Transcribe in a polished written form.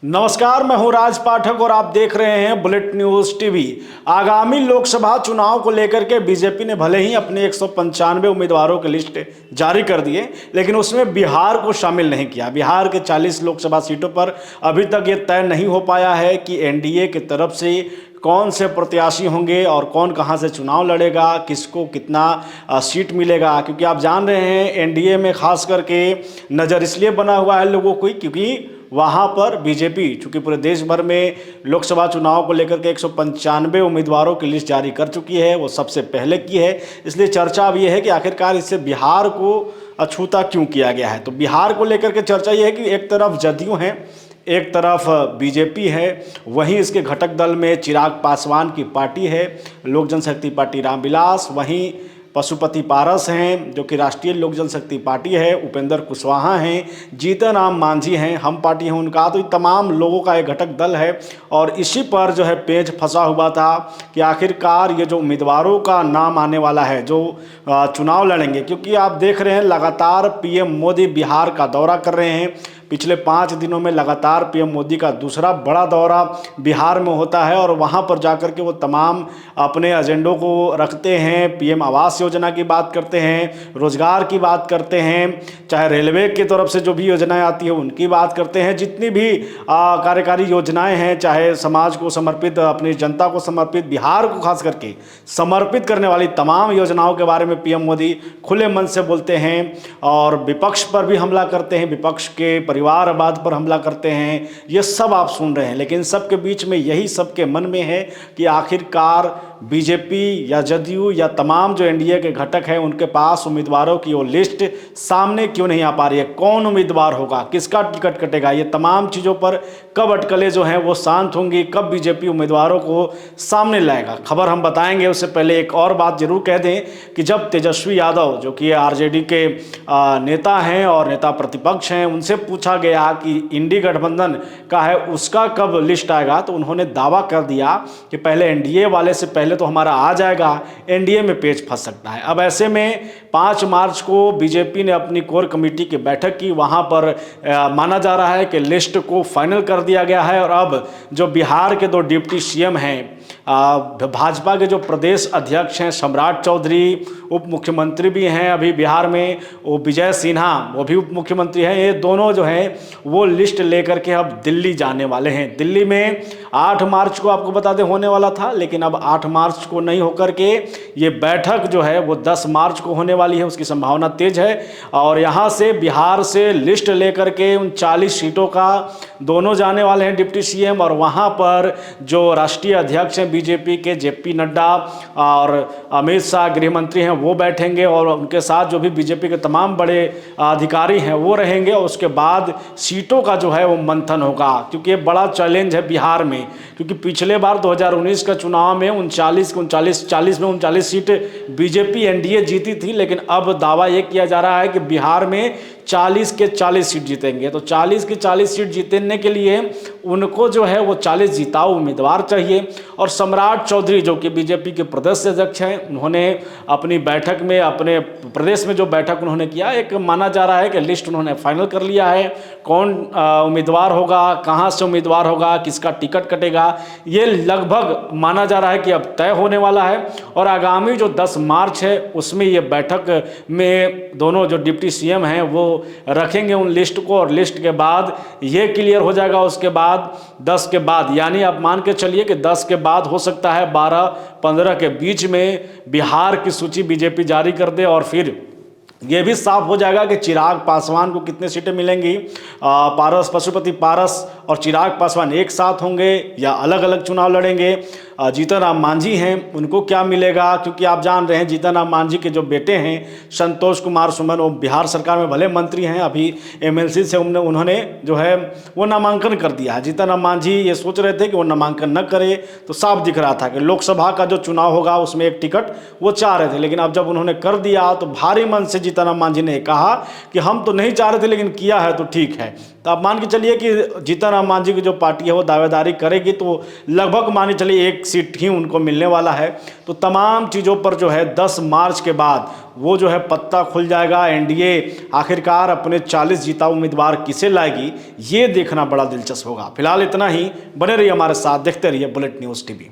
नमस्कार, मैं हूं राज पाठक और आप देख रहे हैं बुलेट न्यूज टीवी। आगामी लोकसभा चुनाव को लेकर के बीजेपी ने भले ही अपने 195 उम्मीदवारों की लिस्ट जारी कर दिए, लेकिन उसमें बिहार को शामिल नहीं किया। बिहार के 40 लोकसभा सीटों पर अभी तक ये तय नहीं हो पाया है कि एनडीए की तरफ से कौन से प्रत्याशी होंगे और कौन कहां से चुनाव लड़ेगा, किसको कितना सीट मिलेगा। क्योंकि आप जान रहे हैं एनडीए में खास करके नज़र इसलिए बना हुआ है लोगों को, क्योंकि वहाँ पर बीजेपी चूँकि पूरे देश भर में लोकसभा चुनाव को लेकर के 195 उम्मीदवारों की लिस्ट जारी कर चुकी है, वो सबसे पहले की है। इसलिए चर्चा अब ये है कि आखिरकार इससे बिहार को अछूता क्यों किया गया है। तो बिहार को लेकर के चर्चा ये है कि एक तरफ जदयू है, एक तरफ बीजेपी है, वहीं इसके घटक दल में चिराग पासवान की पार्टी है, लोक जनशक्ति पार्टी रामविलास, वहीं पशुपति पारस हैं जो कि राष्ट्रीय लोक जनशक्ति पार्टी है, उपेंद्र कुशवाहा हैं, जीतन राम मांझी हैं, हम पार्टी हैं उनका। तो तमाम लोगों का एक घटक दल है और इसी पर जो है पेच फंसा हुआ था कि आखिरकार ये जो उम्मीदवारों का नाम आने वाला है जो चुनाव लड़ेंगे। क्योंकि आप देख रहे हैं लगातार पीएम मोदी बिहार का दौरा कर रहे हैं। पिछले 5 दिनों में लगातार पीएम मोदी का दूसरा बड़ा दौरा बिहार में होता है और वहां पर जाकर के वो तमाम अपने एजेंडों को रखते हैं। पीएम आवास योजना की बात करते हैं, रोजगार की बात करते हैं, चाहे रेलवे की तरफ से जो भी योजनाएं आती है उनकी बात करते हैं, जितनी भी कार्यकारी योजनाएं हैं, चाहे समाज को समर्पित, अपनी जनता को समर्पित, बिहार को खास करके समर्पित करने वाली तमाम योजनाओं के बारे में पीएम मोदी खुले मन से बोलते हैं और विपक्ष पर भी हमला करते हैं, विपक्ष के परिवारवाद पर हमला करते हैं। ये सब आप सुन रहे हैं, लेकिन सबके बीच में यही सबके मन में है कि आखिरकार बीजेपी या जदयू या तमाम जो एनडीए के घटक हैं उनके पास उम्मीदवारों की वो लिस्ट सामने क्यों नहीं आ पा रही है, कौन उम्मीदवार होगा, किसका टिकट कटेगा, ये तमाम चीज़ों पर कब अटकलें जो हैं वो शांत होंगी, कब बीजेपी उम्मीदवारों को सामने लाएगा, खबर हम बताएंगे। उससे पहले एक और बात जरूर कह दें कि जब तेजस्वी यादव जो कि आरजेडी के नेता हैं और नेता प्रतिपक्ष हैं, उनसे पूछा गया कि इंडी गठबंधन का है उसका कब लिस्ट आएगा, तो उन्होंने दावा कर दिया कि पहले एनडीए वाले से पहले तो हमारा आ जाएगा, एनडीए में पेच फंस सकता है। अब ऐसे में 5 मार्च को बीजेपी ने अपनी कोर कमेटी की बैठक की, वहां पर माना जा रहा है कि लिस्ट को फाइनल कर दिया गया है और अब जो बिहार के 2 डिप्टी सीएम हैं, भाजपा के जो प्रदेश अध्यक्ष हैं सम्राट चौधरी, उप मुख्यमंत्री भी हैं अभी बिहार में, वो विजय सिन्हा वो भी उप मुख्यमंत्री हैं, ये दोनों जो हैं वो लिस्ट लेकर के अब दिल्ली जाने वाले हैं। दिल्ली में 8 मार्च को आपको बता दें होने वाला था, लेकिन अब 8 मार्च को नहीं होकर के ये बैठक जो है वो 10 मार्च को होने वाली है, उसकी संभावना तेज है। और यहाँ से बिहार से लिस्ट लेकर के उन 40 सीटों का दोनों जाने वाले हैं डिप्टी सीएम, और वहाँ पर जो राष्ट्रीय अध्यक्ष हैं बीजेपी के जेपी नड्डा और अमित शाह गृह मंत्री हैं वो बैठेंगे और उनके साथ जो भी बीजेपी के तमाम बड़े अधिकारी हैं वो रहेंगे। और उसके बाद सीटों का जो है वो मंथन होगा, क्योंकि ये बड़ा चैलेंज है बिहार में। क्योंकि पिछले बार 2019 का चुनाव में 40 में 39 सीट बीजेपी एनडीए जीती थी, लेकिन अब दावा ये किया जा रहा है कि बिहार में 40 के 40 सीट जीतेंगे। तो 40 की 40 सीट जीतने के लिए उनको जो है वो 40 जिताऊ उम्मीदवार चाहिए। और सम्राट चौधरी जो कि बीजेपी के प्रदेश अध्यक्ष हैं, उन्होंने अपनी बैठक में, अपने प्रदेश में जो बैठक उन्होंने किया, एक माना जा रहा है कि लिस्ट उन्होंने फाइनल कर लिया है, कौन उम्मीदवार होगा, कहाँ से उम्मीदवार होगा, किसका टिकट कटेगा, ये लगभग माना जा रहा है कि अब तय होने वाला है। और आगामी जो 10 मार्च है उसमें ये बैठक में दोनों जो डिप्टी सीएम हैं वो रखेंगे उन लिस्ट को, और लिस्ट के बाद ये क्लियर हो जाएगा। उसके बाद 10 के बाद, यानी आप मान के चलिए कि 10 के बाद हो सकता है 12-15 के बीच में बिहार की सूची बीजेपी जारी कर दे, और फिर ये भी साफ हो जाएगा कि चिराग पासवान को कितने सीटें मिलेंगी। पशुपति पारस और चिराग पासवान एक साथ होंगे या अलग अलग चुनाव लड़ेंगे। जीतन राम मांझी हैं, उनको क्या मिलेगा, क्योंकि आप जान रहे हैं जीतन राम मांझी के जो बेटे हैं संतोष कुमार सुमन, वो बिहार सरकार में भले मंत्री हैं, अभी एमएलसी से उन्होंने जो है वो नामांकन कर दिया है। जीतन राम मांझी ये सोच रहे थे कि वो नामांकन न करे, तो साफ दिख रहा था कि लोकसभा का जो चुनाव होगा उसमें एक टिकट वो चाह रहे थे, लेकिन अब जब उन्होंने कर दिया तो भारी मन से जीतन राम मांझी ने कहा कि हम तो नहीं चाह रहे थे लेकिन किया है तो ठीक है। तो आप मान के चलिए कि जीतन राम मांझी की जो पार्टी है वो दावेदारी करेगी तो लगभग मानी चलिए 1 सीट ही उनको मिलने वाला है। तो तमाम चीज़ों पर जो है 10 मार्च के बाद वो जो है पत्ता खुल जाएगा। एनडीए आखिरकार अपने 40 जीता उम्मीदवार किसे लाएगी, ये देखना बड़ा दिलचस्प होगा। फिलहाल इतना ही, बने रहिए हमारे साथ, देखते रहिए बुलेट न्यूज़ टीवी।